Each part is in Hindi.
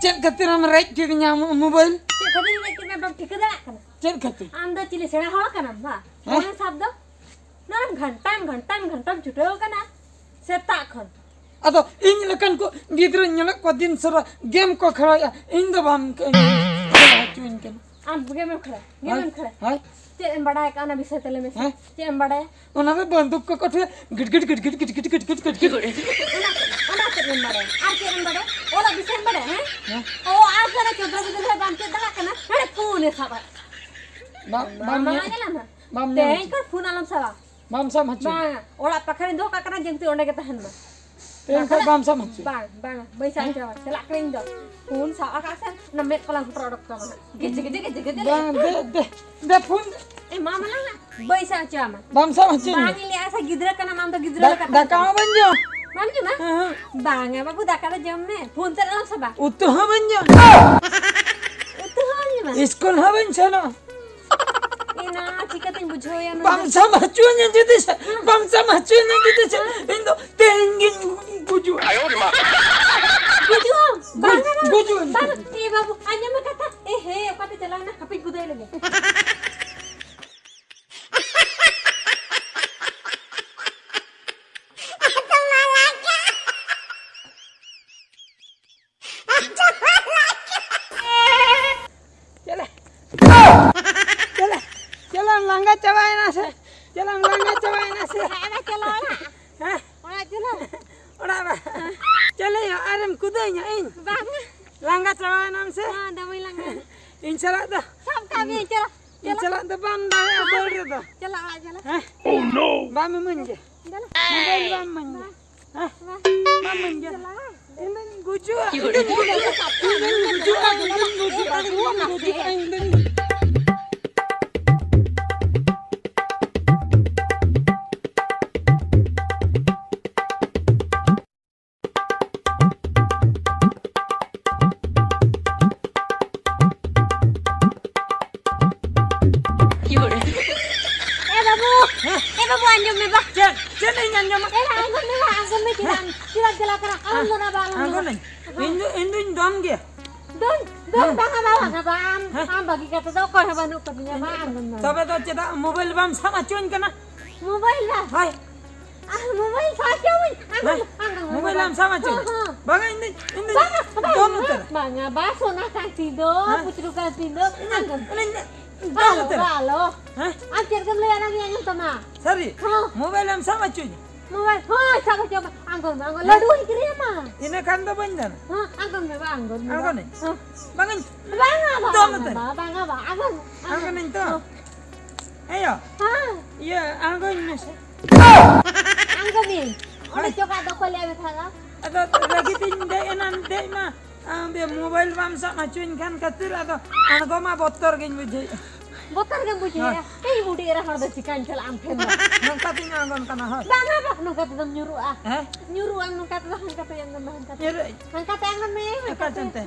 चेक खातिर हम राइट के मोबाइल चेक खातिर राइट के बाप ठीक दा कना चेक खातिर आम द चिली सेड़ा हो कना बा फोन शब्द नान घंटा छुटो कना सेता खन अदो इन लकन को गिद्र ñelak ko din sara game ko khara इन द बम चुइन के आम गेम खड़ा हाय चे एम बड़ा है काना विषय तले में चे एम बड़ा है ओना में बंदूक को कठे गिट ओना चे एम बड़ा है आ चे एम बड़ा ओला विषय बड़ा है ओ आ जरा चोदरा बिदर बाम चे दला कना अरे फोन है साबा बम ते का फोन आलम साबा बम सा मच बा ओला पखरे दो का कना जंगती ओंडे के तहन में ते का बम सा मच bang बैसा चला चला करें दो फोन सा आकाशन नमे कलम प्रोडक्ट का गिज दे फोन ए मामा ना बैसा चामा बम सा मच बांगी ले ऐसा गिदरा का नाम तो गिदरा का दका बंजो बांगी ना बांगे बाबू दका तो जम में फोन ते आलम सबा उतो ह बंजो उतो ह नि मा स्कूल ह बन छनो इना चिकतिन बुझो या बम सा मचु ने जते बम सा मचु ने जते इंदो तेंगिन गुजु आयो रे मां गुजु ए बाबू अन्य में कथा ए हे ओकाते चला ना कपि गुदाई लगे चला लंगा चबाए ना से चला लंगा चबाए ना से चला चला हां ओला चला ओड़ा बा चले आरम कुदई इन बांग लंगा चबाए नाम से हां दमई लंगा इन चला तो सब का भी चला इन चला तो बंदा है बोल रे तो चला आ चला ओ नो बाम मंजे मोबाइल बाम मंजे हां बाम मंजे इन गुजु anjum me ba चल इन Anjum anggun me tidak jela kara anggun na ba anggun इन दम गे don bang ba bang am bagi kata do ko ha banu kadinya ba anggun na तबे तो चेदा मोबाइल बम sama चुन kana mobile la हाय mobile sa chawin anggun mobile हम sama चुन बगा इन दोन उतर banga ba sona kan tido putru kan tido anggun Halo, halo. Hah? Anjir kan le anak yang tama. Sari. Mobile am sama cuy. Mobile. Oh, sama coba anggur. Ladu kiri ama. Ini kan to banjar. Hah, anggur me anggur. Anggur ni. Bangun. Banga ba. Dono ter. Banga ba. Anggur. Anggur ni to. Ayo. Hah. Iya, anggur ni se. Anggur ni. Ada coba do ko le thaga. Ada lagi tin de enan de ma. Ambe mobile bam sama cuy kan katir ada ango ma botor gin bujai. Botar kan bujai ya. Eh budi era harda cikan cel ampen. Nangka ting angon kana ha. Banga ba nungka tem nyuruh ah. Nyuruh ang nungka tem hangka yang hangka. Hangka te angon me. Hangka cente.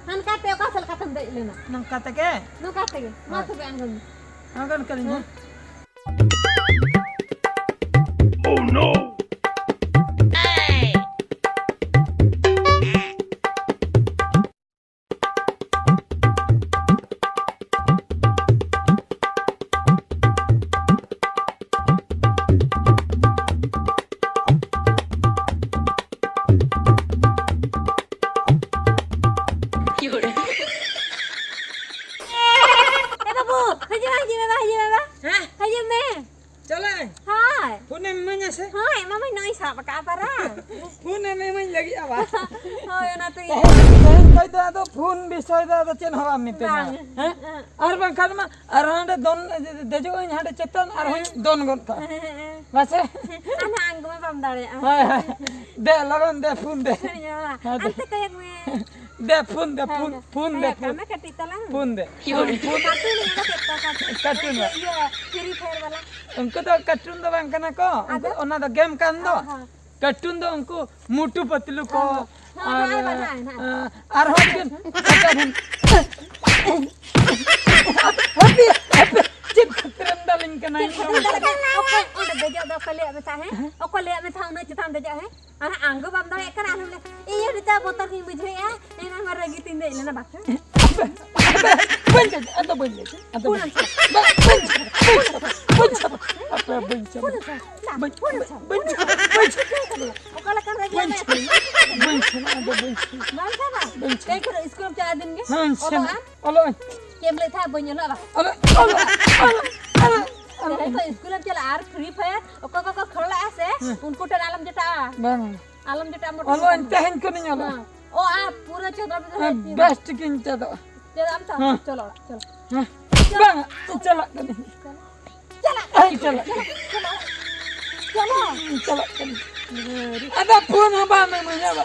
Hangka te ka sel katam de ilena. Nangka te ke? Nungka te. Ma te angon. Angon kalinya. Oh no. Hai, mama noi sama ka para. Phone में मैं लगी आवाज होय ना तो कहि दा तो फोन विषय दा तो चेन हवा में पे हैं और बंखन में अरांड दोन देजो इन हाडे चेतन और दोन गन का बसे ana anggo me pam dare हाय हाय दे लगन दे फोन दे ante kayak me दे फोन दे फोन दे kame katita lang फोन दे phone kartun ni ada cartoon iya free fire wala उनको तो कार्टून दो बंकना को उनको ओना दो गेम कान दो कार्टून दो उनको मोटू पतलू को और हो दिन हैप्पी चिप खतरन डालिंग का नहीं ओके उड़ बेजा दो कले में था है ओ कले में था न चितान दे जा है anak anggo bam dong kan anu iya dita motor king bujre ya ini nama ragi tinde lena bak Benci, atau benci, atau benci. Benci, apa benci? Benci. okala kan ragi Benci, ada benci. mana ba Benci. kayak ke sekolah cadin ke Olo, kem le tha bonyo la ba olo. तो स्कूल में चला आर फ्री फायर ओका का खेला ऐसे उनको टर आलम जटा Bang, motor olo entahin ko ninyo lo. ओ आप पूरा चौदह में Best kinta do. चलो हम चलो चलो Bang, chala ko ninyo. चला Ay, chala. चलो Chala ko ninyo. Ada pun ba may mga ba?